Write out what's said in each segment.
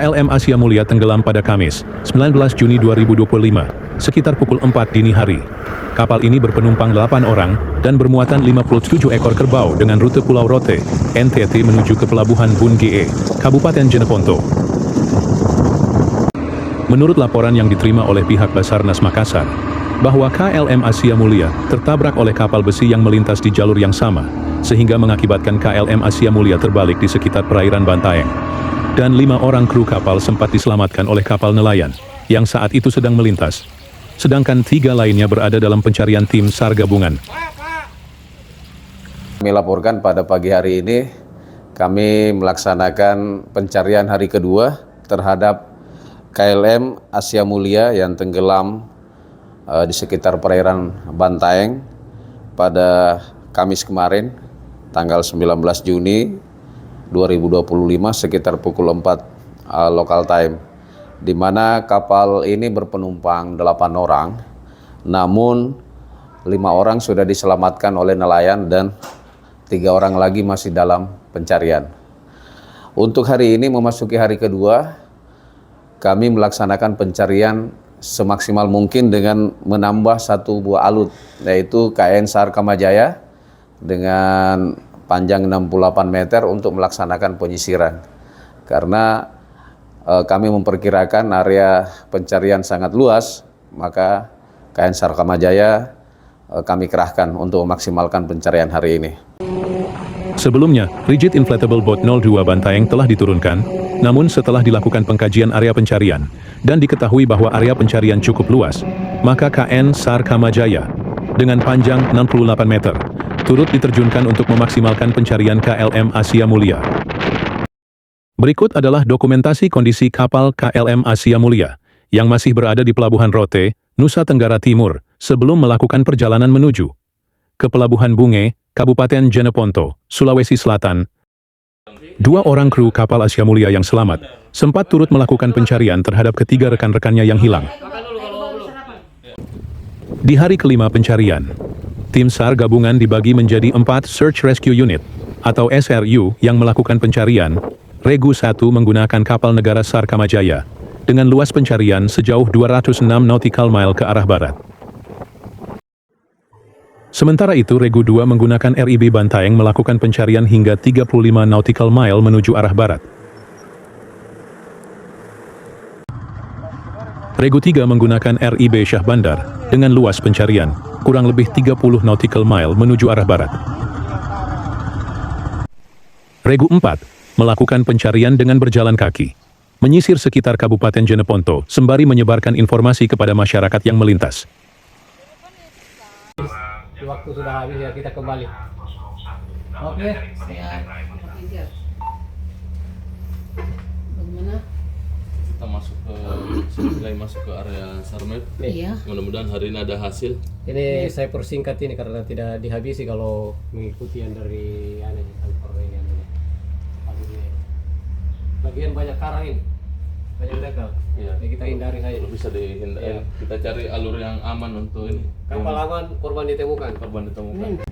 KLM Asia Mulia tenggelam pada Kamis, 19 Juni 2025, sekitar pukul 4 dini hari. Kapal ini berpenumpang 8 orang dan bermuatan 57 ekor kerbau dengan rute Pulau Rote, NTT menuju ke Pelabuhan Bun GE, Kabupaten Jeneponto. Menurut laporan yang diterima oleh pihak Basarnas Makassar, bahwa KLM Asia Mulia tertabrak oleh kapal besi yang melintas di jalur yang sama, sehingga mengakibatkan KLM Asia Mulia terbalik di sekitar perairan Bantaeng. Dan 5 orang kru kapal sempat diselamatkan oleh kapal nelayan, yang saat itu sedang melintas. Sedangkan 3 lainnya berada dalam pencarian tim SAR gabungan. Kami laporkan pada pagi hari ini, kami melaksanakan pencarian hari kedua terhadap KLM Asia Mulia yang tenggelam di sekitar perairan Bantaeng pada Kamis kemarin, tanggal 19 Juni 2025 sekitar pukul 4 local time, di mana kapal ini berpenumpang 8 orang, namun 5 orang sudah diselamatkan oleh nelayan dan 3 orang lagi masih dalam pencarian. Untuk hari ini memasuki hari kedua, kami melaksanakan pencarian semaksimal mungkin dengan menambah 1 buah alut, yaitu KN SAR Kamajaya dengan panjang 68 meter untuk melaksanakan penyisiran. Karena kami memperkirakan area pencarian sangat luas, maka KN SAR Kamajaya kami kerahkan untuk memaksimalkan pencarian hari ini. Sebelumnya, Rigid Inflatable Boat 02 Bantaeng telah diturunkan, namun setelah dilakukan pengkajian area pencarian, dan diketahui bahwa area pencarian cukup luas, maka KN SAR Kamajaya, dengan panjang 68 meter, turut diterjunkan untuk memaksimalkan pencarian KLM Asia Mulia. Berikut adalah dokumentasi kondisi kapal KLM Asia Mulia, yang masih berada di Pelabuhan Rote, Nusa Tenggara Timur, sebelum melakukan perjalanan menuju ke Pelabuhan Bunge, Kabupaten Jeneponto, Sulawesi Selatan. 2 orang kru kapal Asia Mulia yang selamat sempat turut melakukan pencarian terhadap ketiga rekan-rekannya yang hilang. Di hari kelima pencarian, tim SAR gabungan dibagi menjadi 4 Search Rescue Unit atau SRU yang melakukan pencarian. Regu 1 menggunakan kapal negara SAR Kamajaya dengan luas pencarian sejauh 206 nautical mile ke arah barat. Sementara itu, Regu 2 menggunakan RIB Bantaeng melakukan pencarian hingga 35 nautical mile menuju arah barat. Regu 3 menggunakan RIB Syah Bandar dengan luas pencarian kurang lebih 30 nautical mile menuju arah barat. Regu 4 melakukan pencarian dengan berjalan kaki, menyisir sekitar Kabupaten Jeneponto sembari menyebarkan informasi kepada masyarakat yang melintas. Waktu sudah habis ya, kita kembali. Oke. Bagaimana? Kita mulai masuk ke area Sarmet. Iya. Mudah-mudahan hari ini ada hasil. Ini saya persingkat ini karena tidak dihabisi kalau mengikuti yang dari kantor ini. Bagian banyak karang ini, banyak dekal. Iya. Jadi kita hindari saja. Kalau bisa dihindari, Iya. kita cari alur yang aman untuk ini. Kapal aman, korban ditemukan. Korban ditemukan.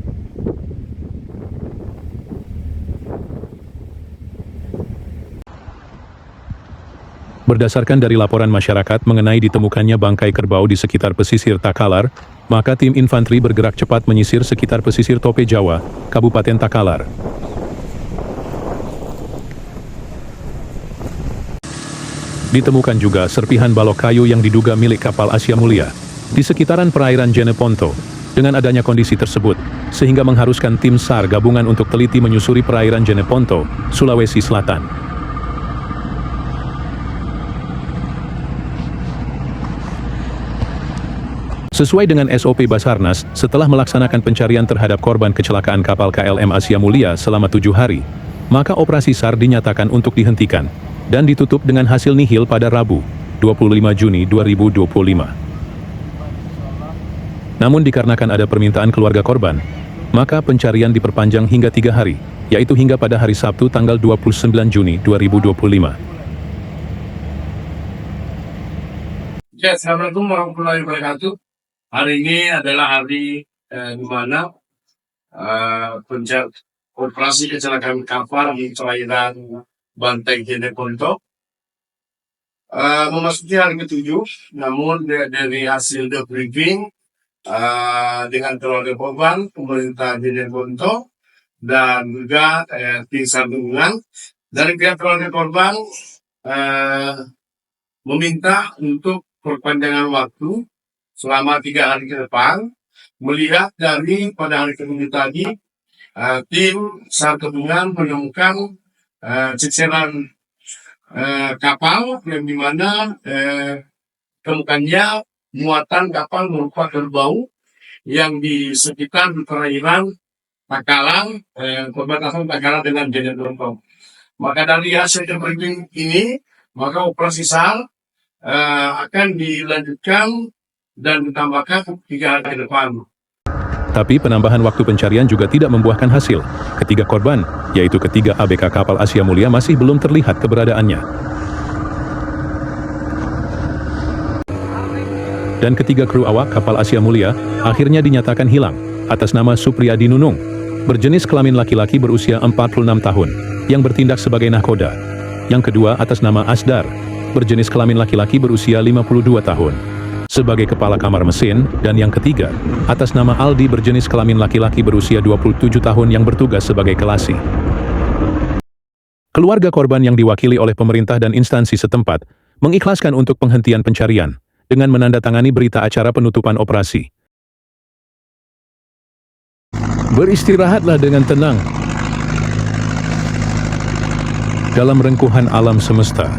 Berdasarkan dari laporan masyarakat mengenai ditemukannya bangkai kerbau di sekitar pesisir Takalar, maka tim infanteri bergerak cepat menyisir sekitar pesisir Tope Jawa, Kabupaten Takalar. Ditemukan juga serpihan balok kayu yang diduga milik kapal Asia Mulia di sekitaran perairan Jeneponto. Dengan adanya kondisi tersebut, sehingga mengharuskan tim SAR gabungan untuk teliti menyusuri perairan Jeneponto, Sulawesi Selatan. Sesuai dengan SOP Basarnas, setelah melaksanakan pencarian terhadap korban kecelakaan kapal KLM Asia Mulia selama 7 hari, maka operasi SAR dinyatakan untuk dihentikan dan ditutup dengan hasil nihil pada Rabu, 25 Juni 2025. Namun dikarenakan ada permintaan keluarga korban, maka pencarian diperpanjang hingga 3 hari, yaitu hingga pada hari Sabtu tanggal 29 Juni 2025. Ya, Assalamualaikum warahmatullahi wabarakatuh. Hari ini adalah hari di mana operasi kecelakaan kapal di perairan Bantaeng Jeneponto memasuki hari ke-7, namun dari hasil debriefing dengan keluarga korban, pemerintah Jeneponto, dan juga tim SAR gabungan dari pihak keluarga korban meminta untuk perpanjangan waktu selama 3 hari ke depan. Melihat dari pada hari ke-7 tadi, tim SAR gabungan menemukan ceceran kapal yang dimana temukannya muatan kapal berupa kerbau yang di sekitar perairan Takalar, perbatasan Takalar dengan Jeneponto. Maka dari hasil debriefing ini, maka operasi SAR akan dilanjutkan dan ditambahkan 3 hari ke depan. Tapi penambahan waktu pencarian juga tidak membuahkan hasil. Ketiga korban, yaitu ketiga ABK kapal Asia Mulia, masih belum terlihat keberadaannya. Dan ketiga kru awak kapal Asia Mulia akhirnya dinyatakan hilang atas nama Supriyadi Nunung, berjenis kelamin laki-laki berusia 46 tahun, yang bertindak sebagai nahkoda. Yang kedua atas nama Asdar, berjenis kelamin laki-laki berusia 52 tahun, sebagai kepala kamar mesin, dan yang ketiga atas nama Aldi, berjenis kelamin laki-laki berusia 27 tahun yang bertugas sebagai kelasi. Keluarga korban yang diwakili oleh pemerintah dan instansi setempat mengikhlaskan untuk penghentian pencarian dengan menandatangani berita acara penutupan operasi. Beristirahatlah dengan tenang dalam rengkuhan alam semesta.